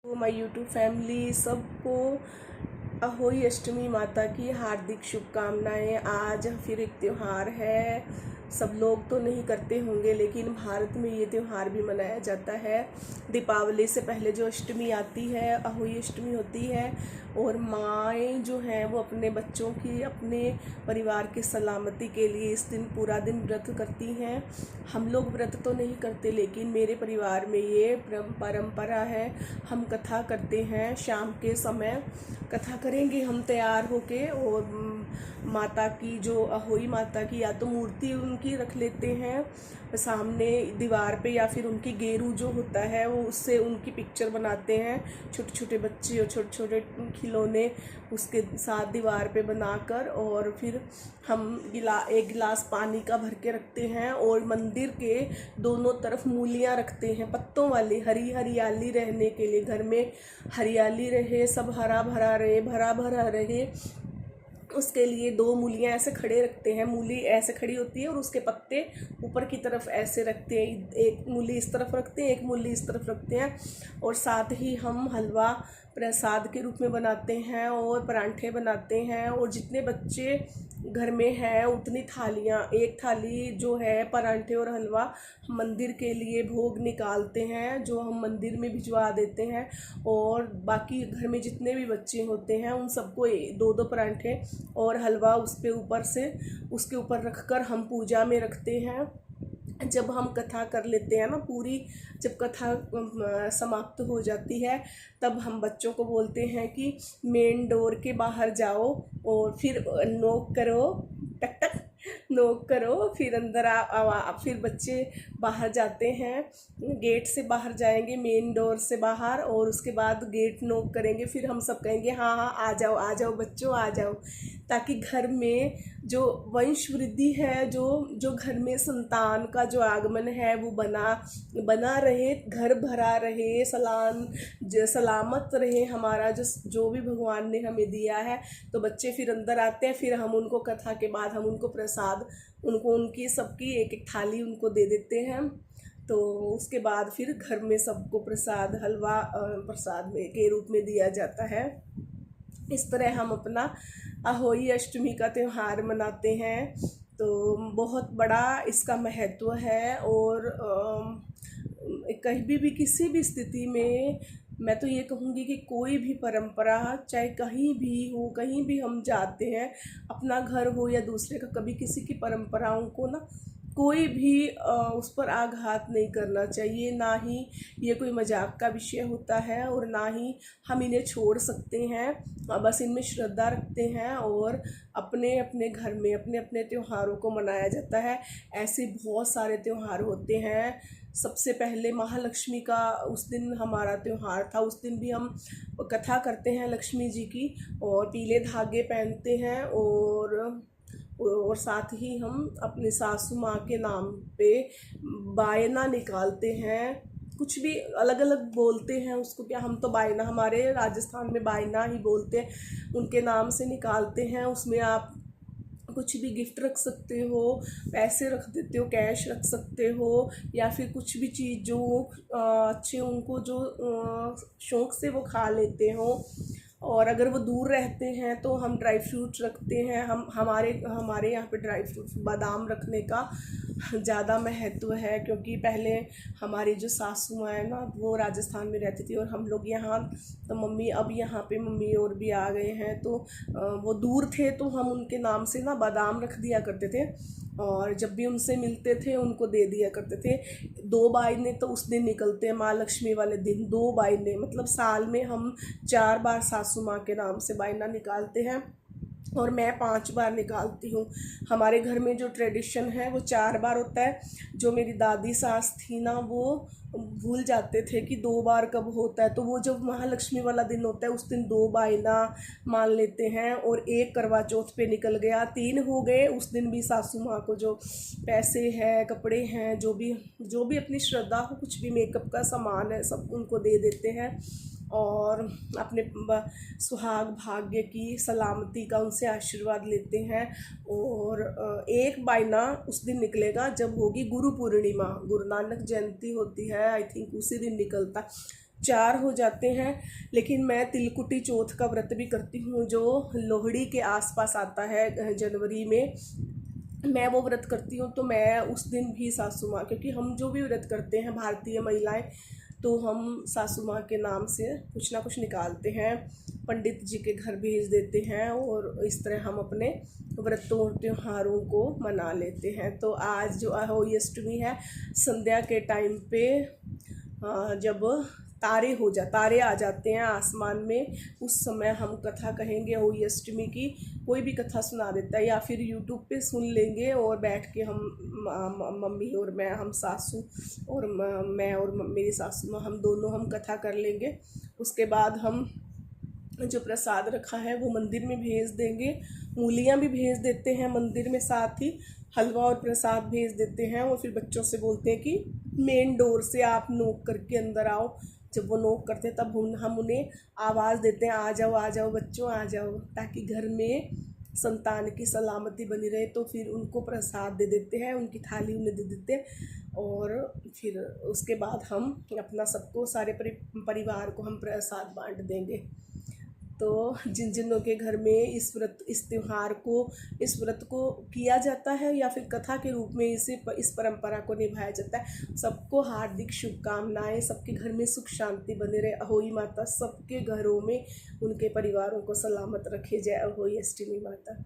तो my YouTube family सबको अहोई अष्टमी माता की हार्दिक शुभकामनाएं। आज फिर एक त्यौहार है। सब लोग तो नहीं करते होंगे लेकिन भारत में ये त्यौहार भी मनाया जाता है। दीपावली से पहले जो अष्टमी आती है अहोई अष्टमी होती है और माएँ जो हैं वो अपने बच्चों की, अपने परिवार की सलामती के लिए इस दिन पूरा दिन व्रत करती हैं। हम लोग व्रत तो नहीं करते लेकिन मेरे परिवार में ये परंपरा है। हम कथा करते हैं, शाम के समय कथा करेंगे हम तैयार होके और माता की, जो अहोई माता की या तो मूर्ति उनकी रख लेते हैं सामने दीवार पे, या फिर उनकी गेरू जो होता है वो उससे उनकी पिक्चर बनाते हैं। छोटे छोटे बच्चे और छोटे छोटे खिलौने उसके साथ दीवार पे बनाकर, और फिर हम एक गिलास पानी का भर के रखते हैं और मंदिर के दोनों तरफ मूलियाँ रखते हैं, पत्तों वाली, हरियाली रहने के लिए, घर में हरियाली रहे, सब हरा भरा रहे, भरा भरा रहे, उसके लिए दो मूलियाँ ऐसे खड़े रखते हैं। मूली ऐसे खड़ी होती है और उसके पत्ते ऊपर की तरफ ऐसे रखते हैं। एक मूली इस तरफ रखते हैं, एक मूली इस तरफ रखते हैं। और साथ ही हम हलवा प्रसाद के रूप में बनाते हैं और परांठे बनाते हैं। और जितने बच्चे घर में हैं उतनी थालियाँ, एक थाली जो है परांठे और हलवा मंदिर के लिए भोग निकालते हैं, जो हम मंदिर में भिजवा देते हैं। और बाकी घर में जितने भी बच्चे होते हैं उन सबको दो दो परांठे और हलवा उसके ऊपर रखकर हम पूजा में रखते हैं। जब हम कथा कर लेते हैं ना पूरी, जब कथा समाप्त हो जाती है तब हम बच्चों को बोलते हैं कि मेन डोर के बाहर जाओ और फिर नॉक करो, टक टक नॉक करो, फिर अंदर फिर बच्चे बाहर जाते हैं, गेट से बाहर जाएंगे, मेन डोर से बाहर, और उसके बाद गेट नॉक करेंगे। फिर हम सब कहेंगे हाँ हाँ आ जाओ बच्चों आ जाओ, ताकि घर में जो वंश वृद्धि है, जो घर में संतान का जो आगमन है वो बना रहे, घर भरा रहे, सलामत रहे हमारा जो भी भगवान ने हमें दिया है। तो बच्चे फिर अंदर आते हैं, फिर हम उनको कथा के बाद हम उनको प्रसाद, उनकी सबकी एक एक थाली उनको दे देते हैं। तो उसके बाद फिर घर में सबको प्रसाद, हलवा प्रसाद में के रूप में दिया जाता है। इस तरह हम अपना अहोई अष्टमी का त्यौहार मनाते हैं। तो बहुत बड़ा इसका महत्व है। और कहीं भी किसी भी स्थिति में मैं तो ये कहूँगी कि कोई भी परंपरा चाहे कहीं भी हो, कहीं भी हम जाते हैं, अपना घर हो या दूसरे का, कभी किसी की परंपराओं को ना कोई भी उस पर आघात नहीं करना चाहिए। ना ही ये कोई मजाक का विषय होता है और ना ही हम इन्हें छोड़ सकते हैं। बस इनमें श्रद्धा रखते हैं और अपने अपने घर में अपने अपने त्योहारों को मनाया जाता है। ऐसे बहुत सारे त्यौहार होते हैं। सबसे पहले महालक्ष्मी का उस दिन हमारा त्यौहार था। उस दिन भी हम कथा करते हैं लक्ष्मी जी की और पीले धागे पहनते हैं, और साथ ही हम अपनी सासू माँ के नाम पे बायना निकालते हैं। कुछ भी अलग अलग बोलते हैं उसको, क्या हम तो बायना, हमारे राजस्थान में बायना ही बोलते हैं, उनके नाम से निकालते हैं। उसमें आप कुछ भी गिफ्ट रख सकते हो, पैसे रख देते हो, कैश रख सकते हो, या फिर कुछ भी चीज़ जो अच्छे उनको जो शौक़ से वो खा लेते हो। और अगर वो दूर रहते हैं तो हम ड्राई फ्रूट रखते हैं। हमारे यहाँ पे ड्राई फ्रूट, बादाम रखने का ज़्यादा महत्व है, क्योंकि पहले हमारी जो सासू माँ है ना वो राजस्थान में रहती थी और हम लोग यहाँ, तो मम्मी अब यहाँ पे मम्मी और भी आ गए हैं, तो वो दूर थे तो हम उनके नाम से ना बादाम रख दिया करते थे और जब भी उनसे मिलते थे उनको दे दिया करते थे। 2 बायने तो उस दिन निकलते हैं, माँ लक्ष्मी वाले दिन 2 बायने, मतलब साल में हम 4 बार सासू माँ के नाम से बायना निकालते हैं और मैं 5 बार निकालती हूँ। हमारे घर में जो ट्रेडिशन है वो 4 बार होता है। जो मेरी दादी सास थी ना वो भूल जाते थे कि 2 बार कब होता है, तो वो जब महालक्ष्मी वाला दिन होता है उस दिन 2 बायना मान लेते हैं और 1 करवा चौथ पे निकल गया, 3 हो गए। उस दिन भी सासू माँ को जो पैसे हैं, कपड़े हैं, जो भी अपनी श्रद्धा हो, कुछ भी मेकअप का सामान है, सब उनको दे देते हैं और अपने सुहाग भाग्य की, सलामती का उनसे आशीर्वाद लेते हैं। और एक बायना उस दिन निकलेगा जब होगी गुरु पूर्णिमा, गुरु नानक जयंती होती है, आई थिंक उसी दिन निकलता। 4 हो जाते हैं। लेकिन मैं तिलकुटी चौथ का व्रत भी करती हूँ, जो लोहड़ी के आसपास आता है जनवरी में। मैं वो व्रत करती हूँ, तो मैं उस दिन भी सासू माँ, क्योंकि हम जो भी व्रत करते हैं भारतीय महिलाएं, तो हम सासू माँ के नाम से कुछ ना कुछ निकालते हैं, पंडित जी के घर भेज देते हैं, और इस तरह हम अपने व्रतों और त्योहारों को मना लेते हैं। तो आज जो अहोई अष्टमी है, संध्या के टाइम पे जब तारे आ जाते हैं आसमान में, उस समय हम कथा कहेंगे अहोई अष्टमी की। कोई भी कथा सुना देता है, या फिर यूट्यूब पे सुन लेंगे, और बैठ के हम मम्मी और मैं, हम सासू और मैं और मेरी सासू माँ, हम दोनों हम कथा कर लेंगे। उसके बाद हम जो प्रसाद रखा है वो मंदिर में भेज देंगे। मूलियाँ भी भेज देते हैं मंदिर में, साथ ही हलवा और प्रसाद भेज देते हैं। और फिर बच्चों से बोलते हैं कि मेन डोर से आप नोक करके अंदर आओ। जब वो नोक करते हैं तब हम उन्हें आवाज़ देते हैं, आ जाओ बच्चों, आ जाओ, ताकि घर में संतान की सलामती बनी रहे। तो फिर उनको प्रसाद दे देते हैं, उनकी थाली उन्हें दे देते हैं। और फिर उसके बाद हम अपना सबको, सारे परिवार को हम प्रसाद बांट देंगे। तो जिन जिनों के घर में इस इस व्रत को किया जाता है, या फिर कथा के रूप में इस परंपरा को निभाया जाता है, सबको हार्दिक शुभकामनाएं। सबके घर में सुख शांति बने रहे। अहोई माता सबके घरों में, उनके परिवारों को सलामत रखे। जय अहोई अष्टमी माता।